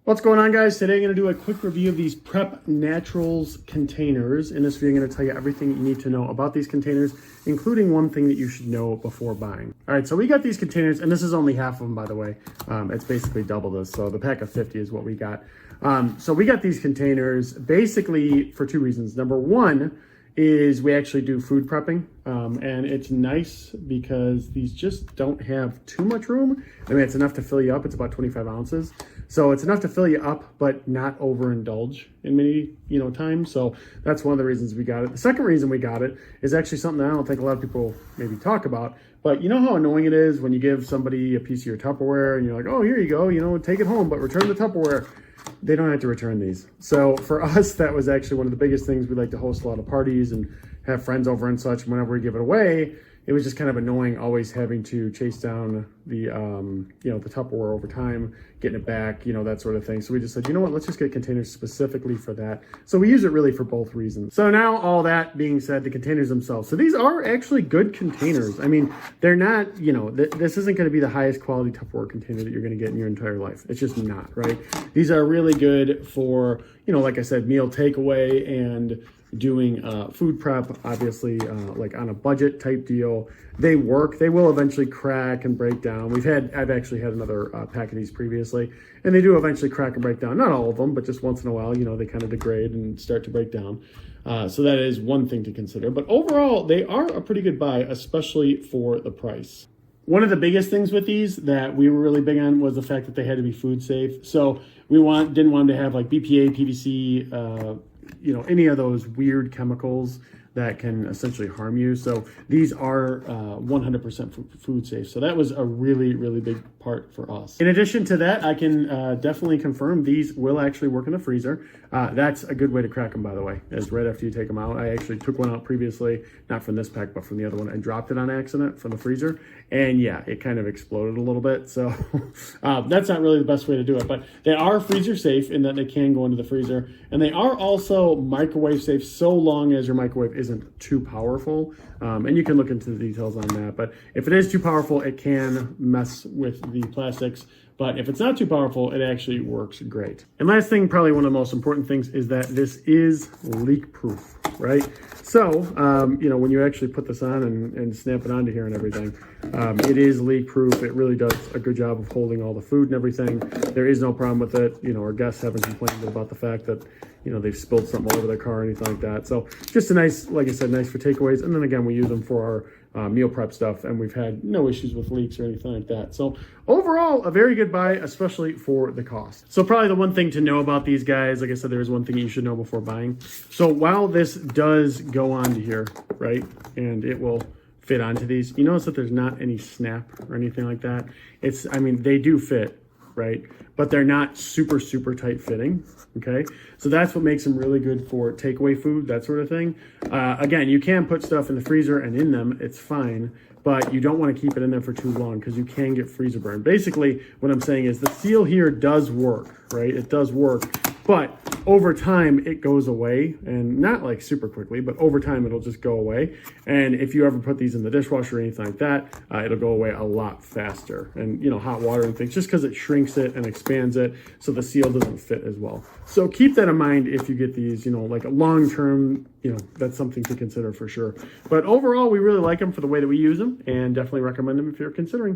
What's going on, guys? Today I'm going to do a quick review of these PrepNaturals containers. In this video, I'm going to tell you everything you need to know about these containers, including one thing that you should know before buying. All right, so we got these containers, and this is only half of them, by the way. It's basically double this, so the pack of 50 is what we got. So we got these containers basically for two reasons. Number one is we actually do food prepping, and it's nice because these just don't have too much room. I mean, it's enough to fill you up. It's about 25 ounces. So it's enough to fill you up, but not overindulge in many, times. So that's one of the reasons we got it. The second reason we got it is actually something that I don't think a lot of people maybe talk about, but you know how annoying it is when you give somebody a piece of your Tupperware and you're like, oh, here you go, take it home, but return the Tupperware. They don't have to return these. So for us, that was actually one of the biggest things. We like to host a lot of parties and have friends over and such. Whenever we give it away, it was just kind of annoying always having to chase down the, the Tupperware over time, getting it back, that sort of thing. So we just said, you know what, let's just get containers specifically for that. So we use it really for both reasons. So now all that being said, the containers themselves. So these are actually good containers. I mean, they're not, this isn't going to be the highest quality Tupperware container that you're going to get in your entire life. It's just not, right? These are really good for, like I said, meal takeaway and doing food prep, obviously, like on a budget type deal. They work. They will eventually crack and break down. I've actually had another pack of these previously, and they do eventually crack and break down. Not all of them, but just once in a while, they kind of degrade and start to break down. So that is one thing to consider. But overall, they are a pretty good buy, especially for the price. One of the biggest things with these that we were really big on was the fact that they had to be food safe. So we didn't want them to have like BPA, PVC, any of those weird chemicals that can essentially harm you. So these are 100% food safe. So that was a really, really big part for us. In addition to that, I can definitely confirm these will actually work in the freezer. That's a good way to crack them, by the way, is right after you take them out. I actually took one out previously, not from this pack, but from the other one, and dropped it on accident from the freezer. And yeah, it kind of exploded a little bit. So that's not really the best way to do it, but they are freezer safe in that they can go into the freezer. And they are also microwave safe so long as your microwave isn't too powerful. And you can look into the details on that. But if it is too powerful, it can mess with the plastics. But if it's not too powerful, it actually works great. And last thing, probably one of the most important things, is that this is leak proof, right? So, when you actually put this on and snap it onto here and everything, it is leak proof. It really does a good job of holding all the food and everything. There is no problem with it. Our guests haven't complained about the fact that, they've spilled something all over their car or anything like that. So just a nice, like I said, nice for takeaways. And then again, we use them for our meal prep stuff, and we've had no issues with leaks or anything like that. So overall, a very good buy, especially for the cost. So probably the one thing to know about these guys, like I said, there is one thing you should know before buying. So while this does go onto here, right, and it will fit onto these, you notice that there's not any snap or anything like that. They do fit, right? But they're not super, super tight fitting, okay? So that's what makes them really good for takeaway food, that sort of thing. Again, you can put stuff in the freezer and in them, it's fine, but you don't want to keep it in there for too long because you can get freezer burn. Basically, what I'm saying is the seal here does work, right? It does work, but over time it goes away, and not like super quickly, but over time it'll just go away. And if you ever put these in the dishwasher or anything like that, it'll go away a lot faster. And hot water and things, just because it shrinks it and expands it, so the seal doesn't fit as well. So keep that in mind if you get these, like a long term, that's something to consider for sure. But overall, we really like them for the way that we use them, and definitely recommend them if you're considering.